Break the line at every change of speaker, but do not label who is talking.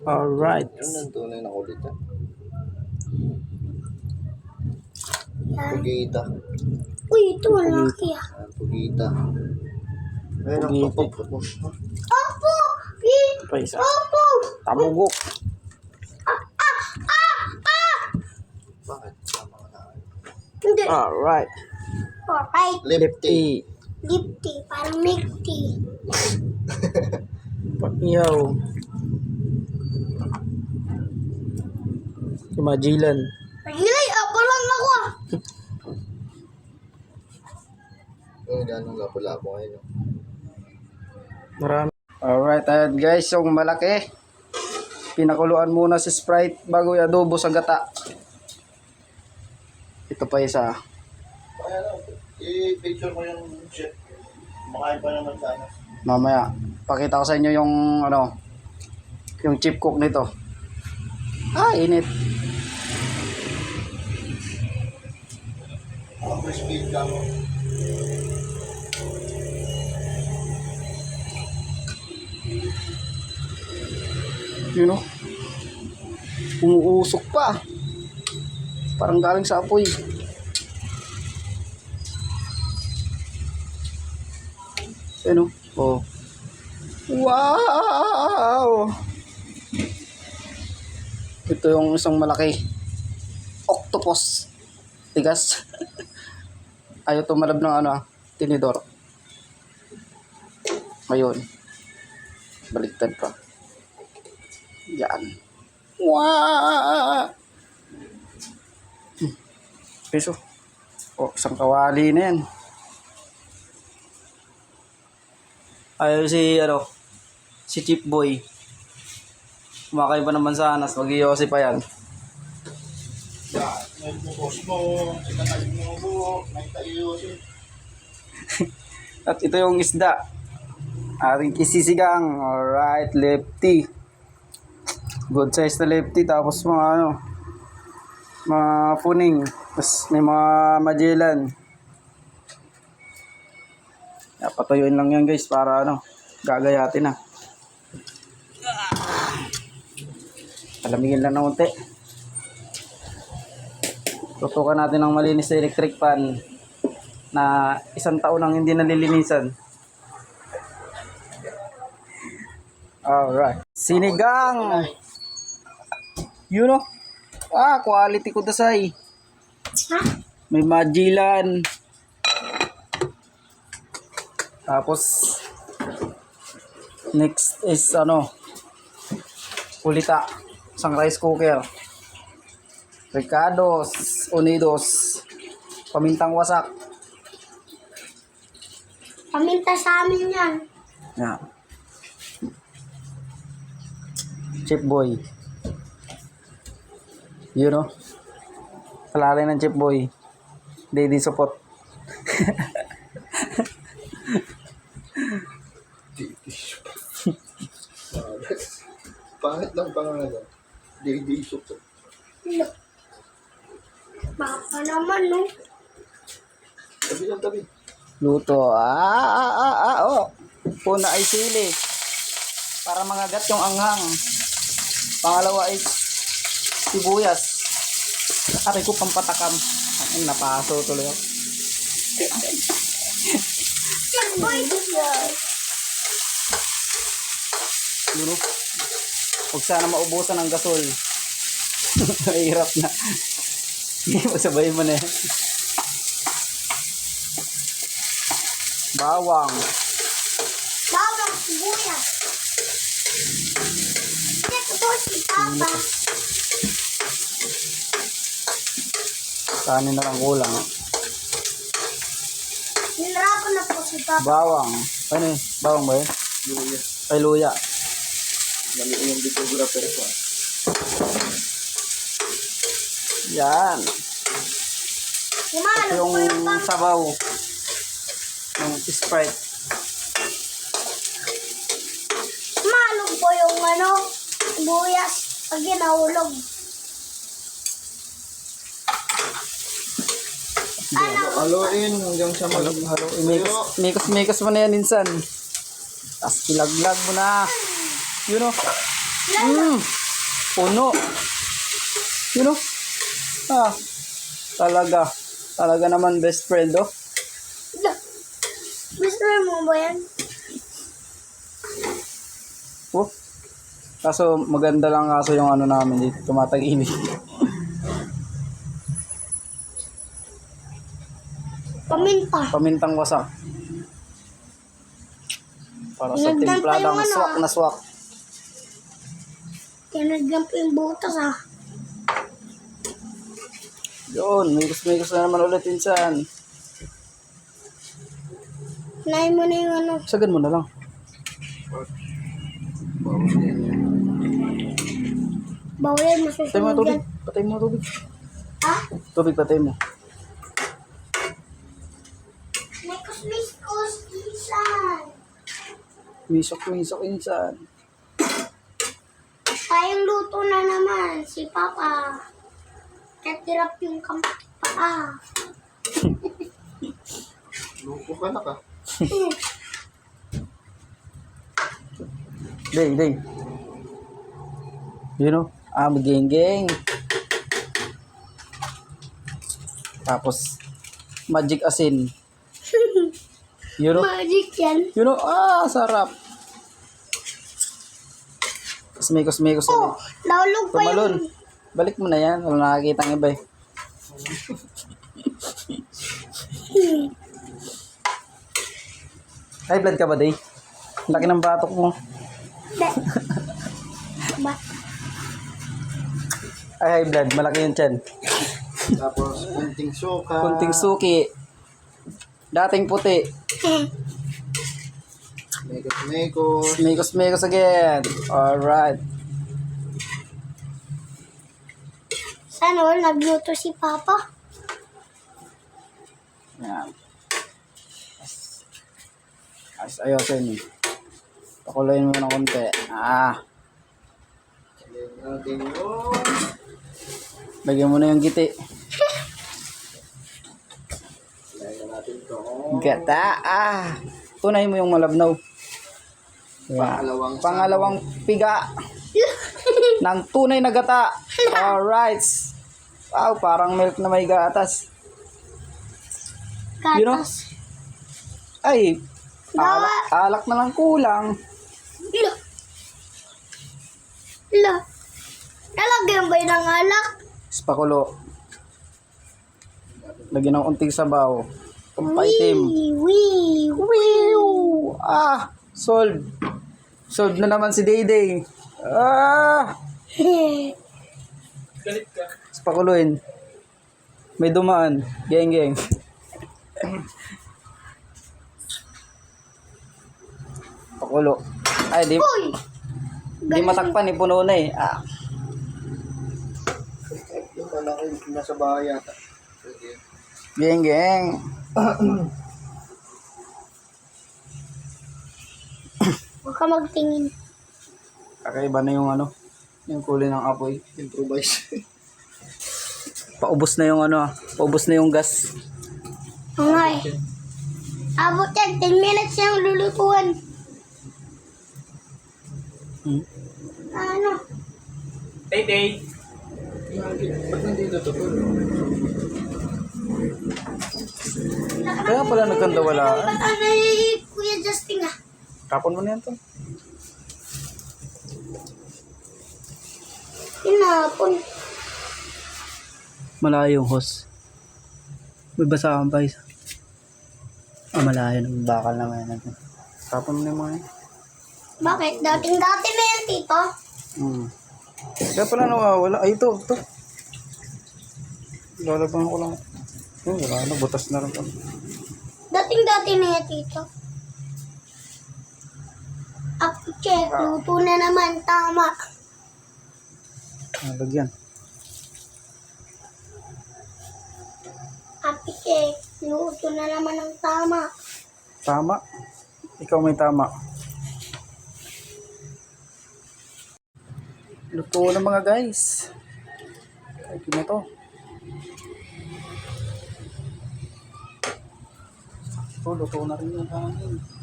Alright.
Yun ang tunay na kulit ha. Pugita.
Uy, ito laki ah.
Pugita. Ayun ang
Pugita.
kapos.
Opo!
Pa isa.
Opo!
Tamugok.
Bakit? Sama ka na.
Hindi.
Alright.
Alright.
Lefty.
Lipty. Parang milky.
Pakiyaw. Si Magellan.
Ay, apa lang ako ah.
Yung ganong lapo-lapo ngayon.
Marami. Alright, ayan guys, yung malaki. Pinakuluan muna si Sprite bago i-adobo sa gata. Ito pa isa.
Kaya lang, i-picture ko yung chef. Makain pa naman sana.
Mamaya, pakita ko sa inyo yung yung chip cook nito. Init.
Crispy ka mo.
You know? Umuusok pa. Parang galing sa apoy. Ano? Oh. Wow! Ito yung isang malaki. Octopus. Tigas. Ayaw tumalab ng tinidor. Ngayon. Baliktad pa. Yan. Wow! Peso. Oh, isang kawali na yan. Ayaw si Chip Boy. Kumakay pa naman sa anas. Mag-iossi pa yan.
Yan. May bukos mo. Itatay mo buhok. May tayo.
At ito yung isda. Ating kisisigang. Alright, lefty. Good size na lefty. Tapos mga mga puning. Tapos may mga Magellan. Patuyuin lang yan guys para gagayatin na. Palamigin lang na unti. Tutukan natin ng malinis na electric pan na 1 taon nang hindi nalilinisan. Alright. Sinigang! Quality ko dasay.
Ha?
May Magellan. Tapos next is kulita, isang rice cooker, Ricardos Unidos, pamintang wasak.
Paminta sa amin yan.
Yan. Chip Boy. Palalay ng Chip Boy. Daddy support.
Pangit lang pangalan. Day soup.
Baka naman no.
Tabi lang tabi.
Luto. Una ay sili. Para mangagat yung anghang. Pangalawa ay sibuyas. Aray ko pampatakam. Ay, napaso tuloy ako.
Boy,
Huwag sana maubusan ng gasol. Mahirap na. Hindi, masabayin mo na yan. Bawang.
bawang sibuyas. Ito si Papa.
Kanin na lang kulang.
Nilarapan na po si Papa.
Bawang. Ano eh? Bawang ba yun?
Luya.
Ay, luya.
Mali yung videographer ko.
Yan.
Kumano
Ito yung
po yung Papa.
sabaw ng Sprite.
Kumano po yung sibuyas pag ginahulog.
Haluin hanggang sa maghalo.
Mikos mo na yan minsan. Tapos ilaglag mo na. Puno. You know? Talaga. Talaga naman best friend, oh.
Gusto mo ba yan?
Oh. Kaso maganda lang kaso yung ano namin dito, tumatag-init.
Paminta.
Pamintang wasak. Para sa
Pinagdan pa
timpladang
yung ano,
swak na swak.
Tinagyan po yung butas
Yun, mikos-mikos na naman ulit insan.
Kinain mo na yung ano.
Sagan mo na lang.
Bawal
Patay mo
masusunod
tubig.
yan.
Patay mo tubig.
Ha?
Tubig, patay mo.
Mikos, isan.
Misok insan.
Tayong luto na naman si Papa. Katirap yung paa.
Luko ka na ka.
Ding. You know? Mageng-geng. Tapos, magic asin. You know?
Magic yan.
You know? Sarap. Tapos mikos-mikos
Oh,
ulit.
laulog pa
Tumalon.
yung...
Balik mo na yan. Wala nakakita ng iba eh. High blood ka ba, Day? Laki ng batok mo.
De. Ba?
Ay, high blood. Malaki yung tiyan.
Tapos, kunting suka.
Kunting suki. Dating puti.
Mekos-mekos.
Mikos-mikos again. Alright.
Sana all nagluto si Papa.
Yan. Ayosin. Pakuluin mo ng konti.
Natin yun.
Lagyan mo na yung giti.
Lagyan natin ito.
Gata. Tunay mo yung malabnaw. Yan. Pangalawang piga ng tunay na gata. Alright. Wow, parang milk na may gatas.
Gatas.
You know? Ay, alak na lang kulang.
Ila. Nalagyan ba yun ng alak?
Pakulo. Lagyan ng unting sabaw. Pampaitim.
Wee.
Solve. Solve na naman si Dayday. Pakuluin. May dumaan. Geng. Pakulo. Ay, di
Uy!
matakpan, puno na eh.
Yung malaki, nasa bahay yata.
Geng.
Huwag ka magtingin.
Kakaiba na yung ano, yung kulay ng apoy.
Improvise.
Paubos na yung ano, paubos na yung gas.
Ngay. Abot yan. 10 minutes yung lulutuan. Ano?
Day.
Ba't nandito to?
Kaya pala nagkandawalaan.
Ba't ano ni Kuya Justin
Kapon mo na yan to.
Tinapon.
Malayo yung hose. May basahan pa isa. Malayo. Bakal naman yan. Kapon mo na yung mga yan.
Bakit? Dating-dati na yan, tito.
Kaya pala nawawala. Ay, ito. Lalaban ko lang. Wala na. Butas na rin.
Dating-dati na yan, tito. Check. Luto na naman. Tama.
Lagyan.
Check. Luto na naman ng tama.
Tama. Ikaw may tama. Luto na mga guys. Ay, na to. Luto na rin yung kanin.